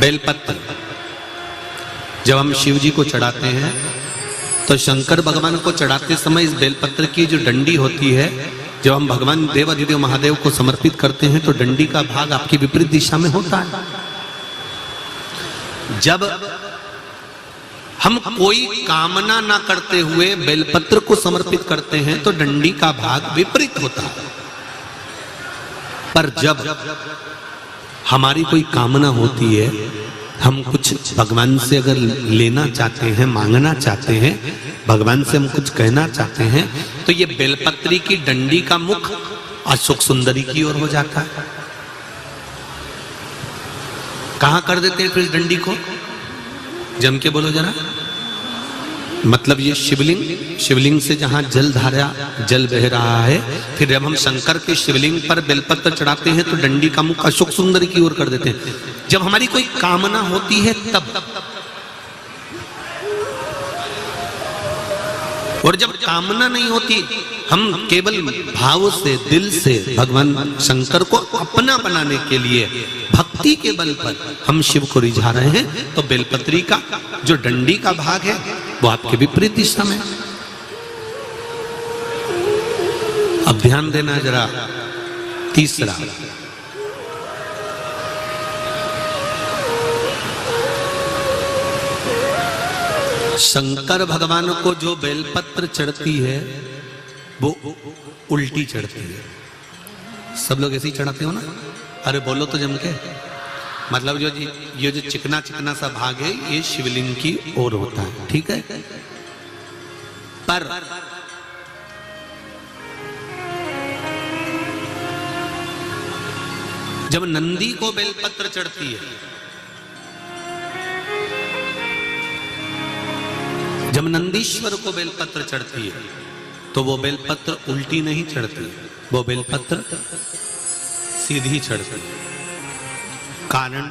बेलपत्र जब हम शिव जी को चढ़ाते हैं तो शंकर भगवान को चढ़ाते समय इस बेलपत्र की जो डंडी होती है, जब हम भगवान देवाधिदेव महादेव को समर्पित करते हैं तो डंडी का भाग आपकी विपरीत दिशा में होता है। जब हम कोई कामना ना करते हुए बेलपत्र को समर्पित करते हैं तो डंडी का भाग विपरीत होता है। पर जब हमारी कोई कामना होती है, हम कुछ भगवान से अगर लेना चाहते हैं, मांगना चाहते हैं, भगवान से हम कुछ कहना चाहते हैं, तो ये बेलपत्री की डंडी का मुख अशोक सुंदरी की ओर हो जाता है। कहां कर देते हैं फिर इस डंडी को? जम के बोलो जरा। मतलब ये शिवलिंग से जहां जल बह रहा है, फिर जब हम शंकर के शिवलिंग पर बेलपत्र चढ़ाते हैं तो डंडी का मुख अशोक सुंदरी की ओर कर देते हैं। जब हमारी कोई कामना होती है तब, और जब कामना नहीं होती, हम केवल भाव से, दिल से भगवान शंकर को अपना बनाने के लिए भक्ति के बल पर हम शिव को रिझा रहे हैं, तो बेलपत्री का जो डंडी का भाग है वो आपके विपरीत दिशा में। अब ध्यान देना जरा। तीसरा, शंकर भगवान को जो बेलपत्र चढ़ती है वो उल्टी चढ़ती है। सब लोग ऐसे ही चढ़ाते हो ना? अरे बोलो तो जम के। मतलब ये जो चिकना चिकना सा भाग है ये शिवलिंग की ओर होता है, ठीक है? पर जब नंदी को बेलपत्र चढ़ती है, जब नंदीश्वर को बेलपत्र चढ़ती है, तो वो बेलपत्र उल्टी नहीं चढ़ती, वो बेलपत्र सीधी चढ़ती है। कारण,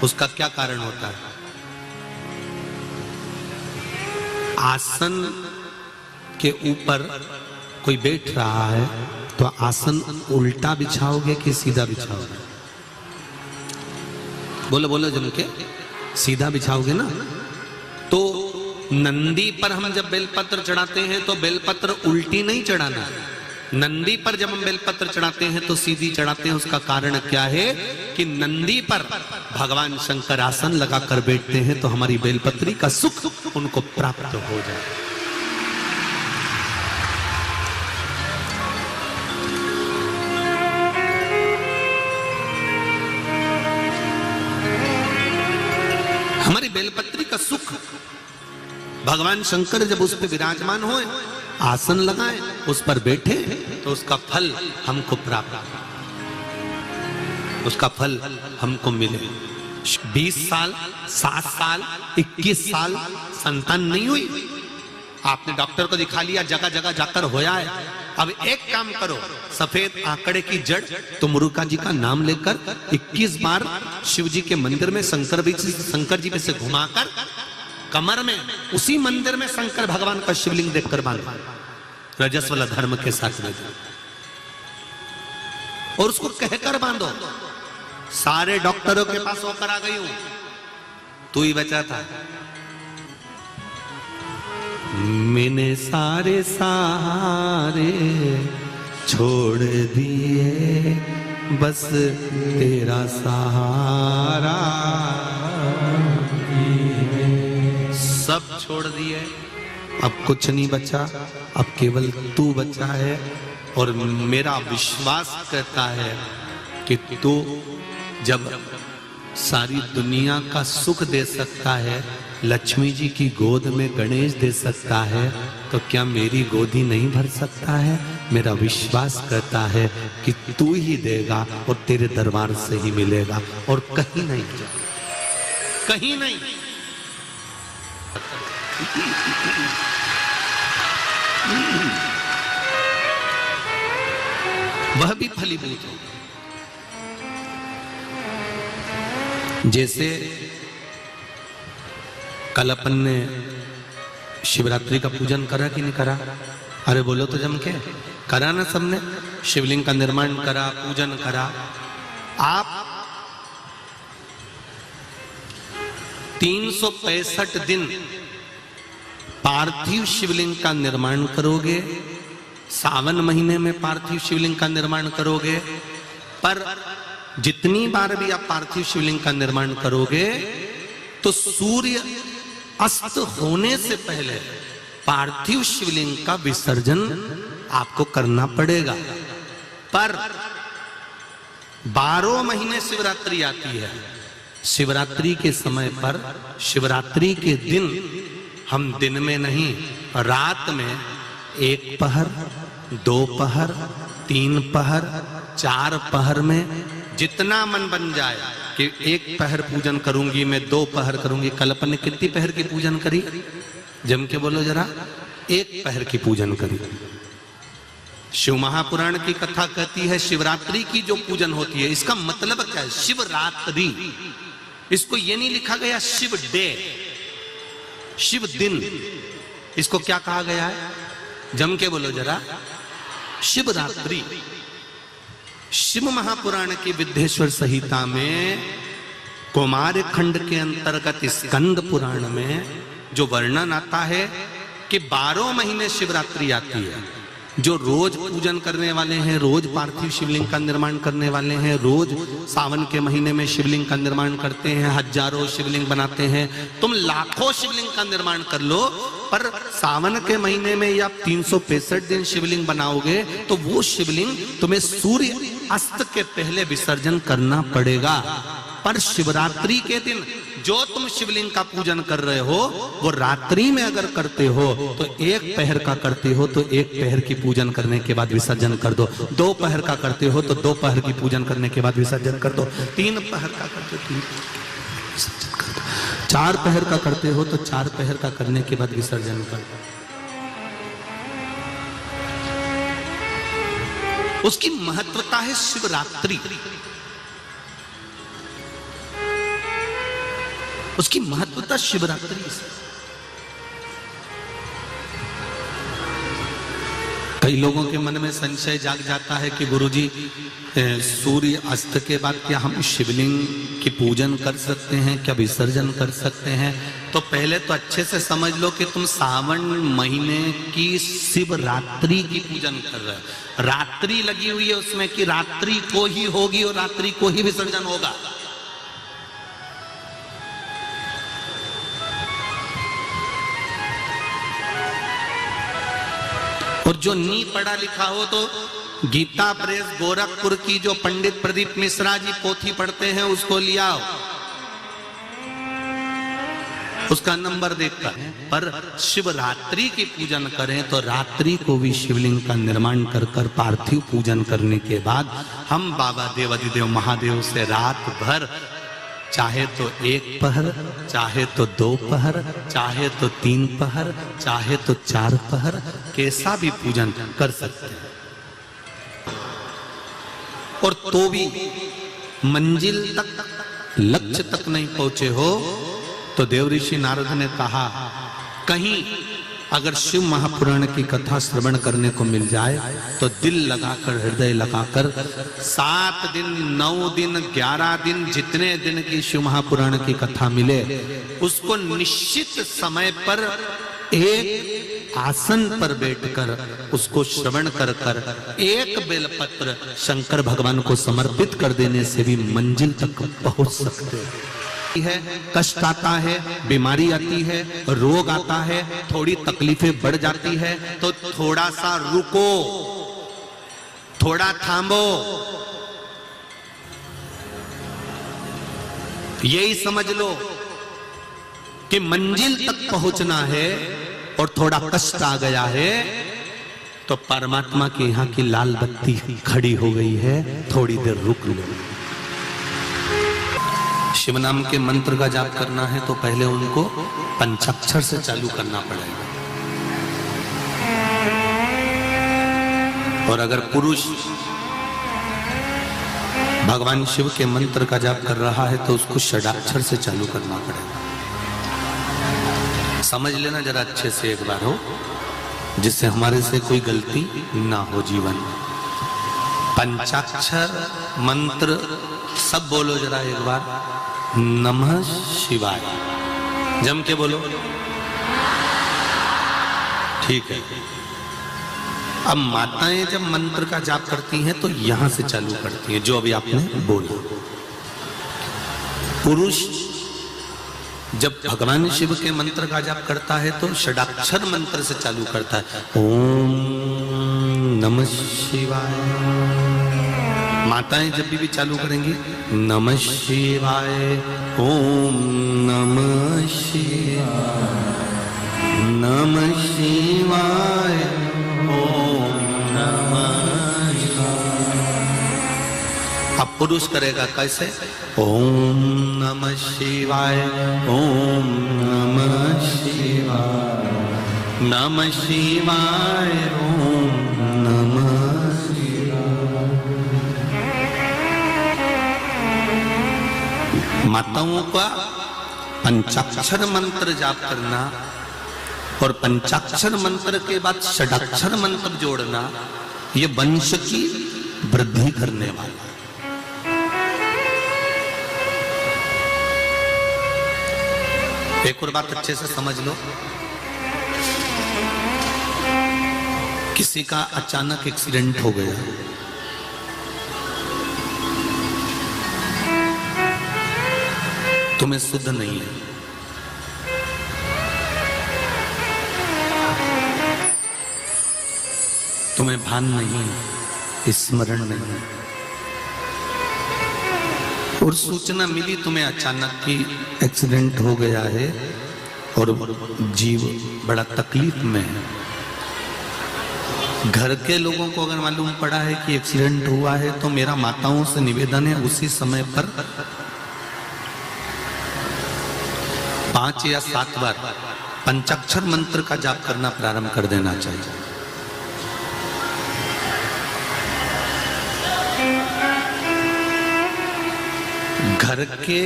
उसका क्या कारण होता है? आसन के ऊपर कोई बैठ रहा है तो आसन उल्टा बिछाओगे कि सीधा बिछाओगे? बोलो बोलो जम के। सीधा बिछाओगे ना? तो नंदी पर हम जब बेलपत्र चढ़ाते हैं तो बेलपत्र उल्टी नहीं चढ़ाना। नंदी पर जब हम बेलपत्र चढ़ाते हैं तो सीधी चढ़ाते हैं। उसका कारण क्या है कि नंदी पर भगवान शंकर आसन लगाकर बैठते हैं तो हमारी बेलपत्री का सुख उनको प्राप्त हो जाए। हमारी बेलपत्री का सुख भगवान शंकर जब उस पर विराजमान होए, आसन लगाए, उस पर बैठे, तो उसका फल हमको प्राप्त, उसका फल हमको मिले। 20 साल, 7 साल, 21 साल संतान नहीं हुई, आपने डॉक्टर को दिखा लिया, जगह जगह जाकर होया है। अब एक काम करो, सफेद आंकड़े की जड़ तुमरुका जी का नाम लेकर 21 बार शिव जी के मंदिर में शंकर जी पे से घुमाकर कमर में उसी मंदिर में शंकर भगवान का शिवलिंग देखकर बांधो, रजस्वला धर्म के साथ में, और उसको कहकर बांधो, सारे डॉक्टरों के पास होकर आ गई हूं, तू ही बचा था। मैंने सारे सहारे छोड़ दिए, बस तेरा सहारा सब छोड़ दिए, अब कुछ नहीं बचा, अब केवल तू बचा है। और मेरा विश्वास कहता है कि तू जब सारी दुनिया का सुख दे सकता है, लक्ष्मी जी की गोद में गणेश दे सकता है, तो क्या मेरी गोदी नहीं भर सकता है? मेरा विश्वास कहता है कि तू ही देगा और तेरे दरबार से ही मिलेगा और कहीं नहीं, कहीं नहीं। वह भी फलीभूत हो। जैसे कल अपन ने शिवरात्रि का पूजन करा कि नहीं करा? अरे बोलो तो जम के। करा ना सबने? शिवलिंग का निर्माण करा, पूजन करा। आप 365 दिन पार्थिव शिवलिंग का निर्माण करोगे, सावन महीने में पार्थिव शिवलिंग का निर्माण करोगे, पर जितनी बार भी आप पार्थिव शिवलिंग का निर्माण करोगे तो सूर्य अस्त होने से पहले पार्थिव शिवलिंग का विसर्जन आपको करना पड़ेगा। पर 12 महीने शिवरात्रि आती है। शिवरात्रि के समय पर, शिवरात्रि के दिन हम दिन में नहीं, रात में 1 पहर, 2 पहर, 3 पहर, 4 पहर में जितना मन बन जाए कि 1 पहर पूजन करूंगी मैं, 2 पहर करूंगी। कल अपन ने कितनी पहर की पूजन करी? जम के बोलो जरा। 1 पहर की पूजन करी। शिव महापुराण की कथा कहती है शिवरात्रि की जो पूजन होती है, इसका मतलब क्या है? शिवरात्रि, इसको ये नहीं लिखा गया शिव डे, शिव दिन, इसको क्या कहा गया है? जम के बोलो जरा। शिवरात्रि। शिव महापुराण की विद्येश्वर संहिता में कुमार खंड के अंतर्गत स्कंद पुराण में जो वर्णन आता है कि 12 महीने शिवरात्रि आती है। जो रोज पूजन करने वाले हैं, रोज पार्थिव शिवलिंग का निर्माण करने वाले हैं, रोज सावन के महीने में शिवलिंग का निर्माण करते हैं, हजारों शिवलिंग बनाते हैं। तुम लाखों शिवलिंग का निर्माण कर लो, पर सावन के महीने में या 365 दिन शिवलिंग बनाओगे तो वो शिवलिंग तुम्हें सूर्य अस्त के पहले विसर्जन करना पड़ेगा। पर शिवरात्रि के दिन जो तुम शिवलिंग का पूजन कर रहे हो वो रात्रि में अगर करते हो तो 1 पहर का करते हो तो 1 पहर की पूजन करने के बाद विसर्जन कर दो। 2 पहर का करते हो तो 2 पहर की पूजन करने के बाद विसर्जन कर दो। 3 पहर का करते हो 3 विसर्जन कर दो। 4 पहर का करते हो तो 4 पहर का करने के बाद विसर्जन कर दो। उसकी महत्वता है शिवरात्रि, उसकी महत्वता शिवरात्रि से। कई लोगों के मन में संशय जाग जाता है कि गुरुजी सूर्य अस्त के बाद क्या हम शिवलिंग की पूजन कर सकते हैं, क्या विसर्जन कर सकते हैं? तो पहले तो अच्छे से समझ लो कि तुम सावन महीने की शिवरात्रि की पूजन कर रहे हो। रात्रि लगी हुई है उसमें कि रात्रि को ही होगी और रात्रि को ही विसर्जन होगा। और जो नी पढ़ा लिखा हो तो गीता प्रेस गोरखपुर की जो पंडित प्रदीप मिश्रा जी पोथी पढ़ते हैं उसको लिया, उसका नंबर देखकर। पर शिवरात्रि की पूजन करें तो रात्रि को भी शिवलिंग का निर्माण कर कर पार्थिव पूजन करने के बाद हम बाबा देवाधिदेव महादेव से रात भर चाहे तो 1 पहर, चाहे तो 2 पहर, चाहे तो 3 पहर, चाहे तो 4 पहर, कैसा भी पूजन कर सकते हैं। और तो भी मंजिल तक, लक्ष्य तक नहीं पहुंचे हो तो देव ऋषि नारद ने कहा कहीं अगर शिव महापुराण की कथा श्रवण करने को मिल जाए तो दिल लगाकर, हृदय लगाकर 7 दिन, 9 दिन, 11 दिन, जितने दिन की शिव महापुराण की कथा मिले उसको निश्चित समय पर एक आसन पर बैठकर उसको श्रवण कर कर 1 बेलपत्र शंकर भगवान को समर्पित कर देने से भी मंजिल तक पहुंच सकते हैं। कष्ट आता है, बीमारी आती है, रोग आता है, थोड़ी तकलीफें बढ़ जाती है तो थोड़ा सा रुको, थोड़ा थामो। यही समझ लो कि मंजिल तक पहुंचना है और थोड़ा कष्ट आ गया है तो परमात्मा के यहाँ की लाल बत्ती खड़ी हो गई है, थोड़ी देर रुक लो। शिव नाम के मंत्र का जाप करना है तो पहले उनको पंचाक्षर से चालू करना पड़ेगा। और अगर पुरुष भगवान शिव के मंत्र का जाप कर रहा है तो उसको षडाक्षर से चालू करना पड़ेगा। समझ लेना जरा अच्छे से एक बार हो, जिससे हमारे से कोई गलती ना हो जीवन। पंचाक्षर मंत्र सब बोलो जरा एक बार। नमः शिवाय। जम के बोलो। ठीक है। अब माताएं जब मंत्र का जाप करती हैं तो यहां से चालू करती हैं, जो अभी आपने बोला। पुरुष जब भगवान शिव के मंत्र का जाप करता है तो षडाक्षर मंत्र से चालू करता है, ओम नमः शिवाय। माताएं जब भी चालू करेंगी, नमः शिवाय, ओम नमः शिवाय, नमः शिवाय, ओम नमः शिवाय। अब पुरुष करेगा कैसे? ओम नमः शिवाय, ओम नमः शिवाय, नमः शिवाय, ओम नमः शिवाय। माताओं का पंचाक्षर मंत्र जाप करना और पंचाक्षर मंत्र के बाद षडाक्षर मंत्र जोड़ना, ये वंश की वृद्धि करने वाला। एक और बात अच्छे से समझ लो, किसी का अचानक एक्सीडेंट हो गया, तुम्हें शुद्ध नहीं है, तुम्हें भान नहीं है, स्मरण नहीं है, और सूचना मिली तुम्हें अचानक कि एक्सीडेंट हो गया है और जीव बड़ा तकलीफ में है। घर के लोगों को अगर मालूम पड़ा है कि एक्सीडेंट हुआ है तो मेरा माताओं से निवेदन है उसी समय पर 5 या 7 बार पंचाक्षर मंत्र का जाप करना प्रारंभ कर देना चाहिए। घर के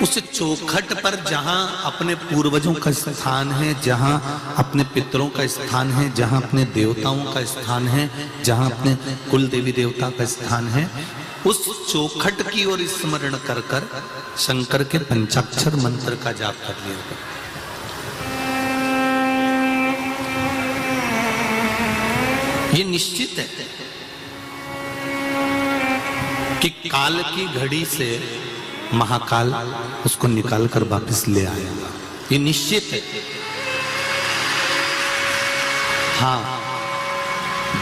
उस चौखट पर जहां अपने पूर्वजों का स्थान है, जहां अपने पितरों का स्थान है, जहां अपने देवताओं का स्थान है, जहां अपने कुल देवी देवता का स्थान है, उस चौखट की ओर स्मरण कर कर शंकर के पंचाक्षर मंत्र का जाप कर लिया। ये निश्चित है कि काल की घड़ी से महाकाल उसको निकाल कर वापस ले आएगा, ये निश्चित है। हाँ,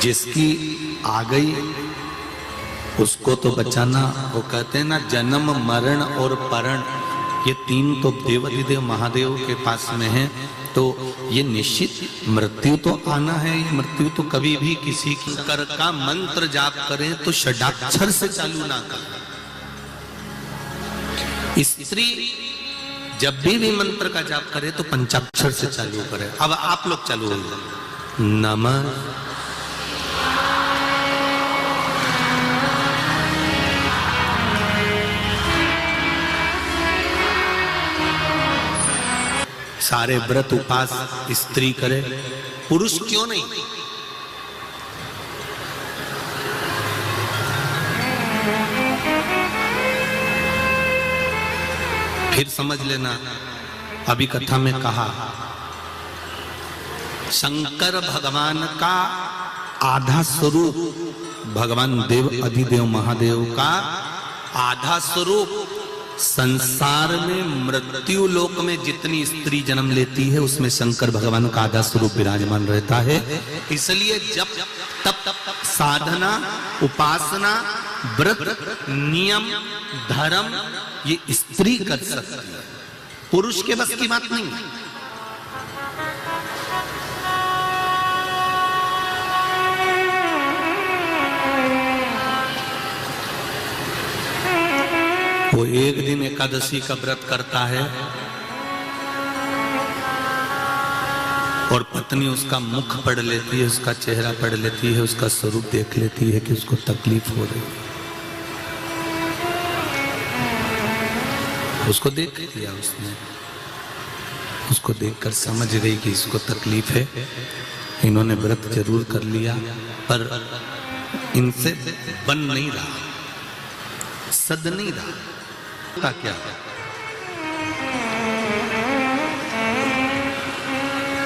जिसकी आ गई उसको तो बचाना, वो कहते हैं ना जन्म मरण और परण, ये 3 तो देवाधिदेव महादेव के पास में है। तो ये निश्चित मृत्यु तो आना है, ये मृत्यु तो कभी भी किसी की कर का मंत्र जाप करें तो षडाक्षर से चालू ना करें। स्त्री जब भी मंत्र का जाप करे तो पंचाक्षर से चालू करे। अब आप लोग चालू हो जाए, नमः सारे व्रत उपास स्त्री करे, पुरुष क्यों नहीं? फिर समझ लेना, अभी कथा में कहा शंकर भगवान का आधा स्वरूप, भगवान देव अधिदेव महादेव का आधा स्वरूप संसार में मृत्यु लोक में जितनी स्त्री जन्म लेती है उसमें शंकर भगवान का आधा स्वरूप विराजमान रहता है। इसलिए जब तब साधना, उपासना, व्रत, नियम, धर्म ये स्त्री कर सकती है, पुरुष के बस की बात नहीं। वो एक दिन एकादशी का व्रत करता है और पत्नी उसका मुख पढ़ लेती है, उसका चेहरा पढ़ लेती है, उसका स्वरूप देख लेती है कि उसको तकलीफ हो रही है। उसको देख लिया उसने, उसको देखकर समझ गई कि इसको तकलीफ है। इन्होंने व्रत जरूर कर लिया पर इनसे बन नहीं रहा, सद नहीं रहा। क्या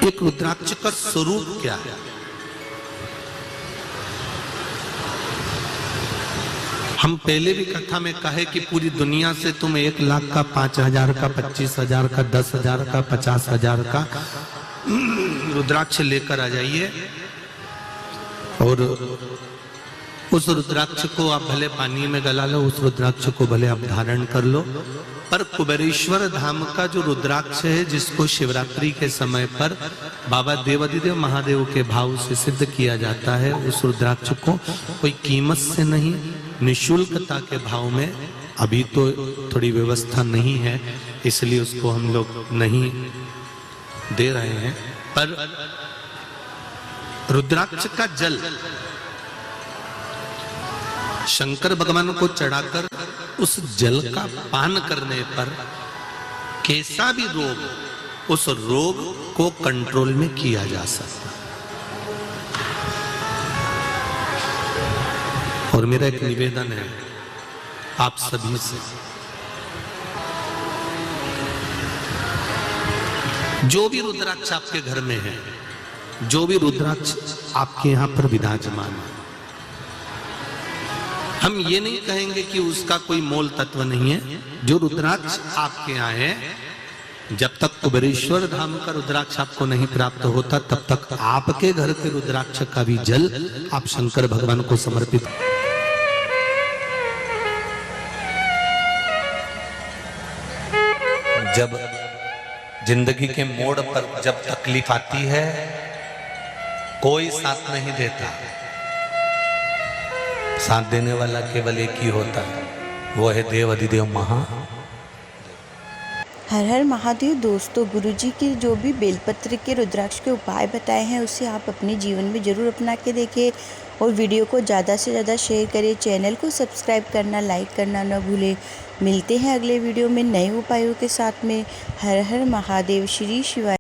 एक रुद्राक्ष का स्वरूप क्या है? हम पहले भी कथा में कहे कि पूरी दुनिया से तुम 1 लाख का, 5,000 का, 25,000 का, 10,000 का, 50,000 का रुद्राक्ष लेकर आ जाइए और उस रुद्राक्ष को आप भले पानी में गला लो, उस रुद्राक्ष को भले आप धारण कर लो, पर कुबेरेश्वर धाम का जो रुद्राक्ष है, जिसको शिवरात्रि के समय पर बाबा देवाधिदेव महादेव के भाव से सिद्ध किया जाता है, उस रुद्राक्ष को कोई कीमत से नहीं, निशुल्कता के भाव में, अभी तो थोड़ी व्यवस्था नहीं है इसलिए उसको हम लोग नहीं दे रहे हैं, पर रुद्राक्ष का जल शंकर भगवान को चढ़ाकर उस जल का पान करने पर कैसा भी रोग, उस रोग को कंट्रोल में किया जा सकता। और मेरा एक निवेदन है आप सभी से, जो भी रुद्राक्ष आपके घर में है, जो भी रुद्राक्ष आपके यहां पर विराजमान है, हम ये नहीं कहेंगे कि उसका कोई मोल तत्व नहीं है। जो रुद्राक्ष आपके यहाँ है, जब तक कुबेरेश्वर धाम का रुद्राक्ष आपको नहीं प्राप्त होता, तब तक आपके घर के रुद्राक्ष का भी जल आप शंकर भगवान को समर्पित। जब जिंदगी के मोड़ पर जब तकलीफ आती है, कोई साथ नहीं देता, साथ देने वाला केवल एक ही होता है, वो है देव अधिदेव महा। हर हर महादेव। दोस्तों, गुरुजी के जो भी बेलपत्र के रुद्राक्ष के उपाय बताए हैं, उसे आप अपने जीवन में ज़रूर अपना के देखें और वीडियो को ज़्यादा से ज़्यादा शेयर करें। चैनल को सब्सक्राइब करना, लाइक करना न भूलें। मिलते हैं अगले वीडियो में नए उपायों के साथ में। हर हर महादेव। श्री शिवाय।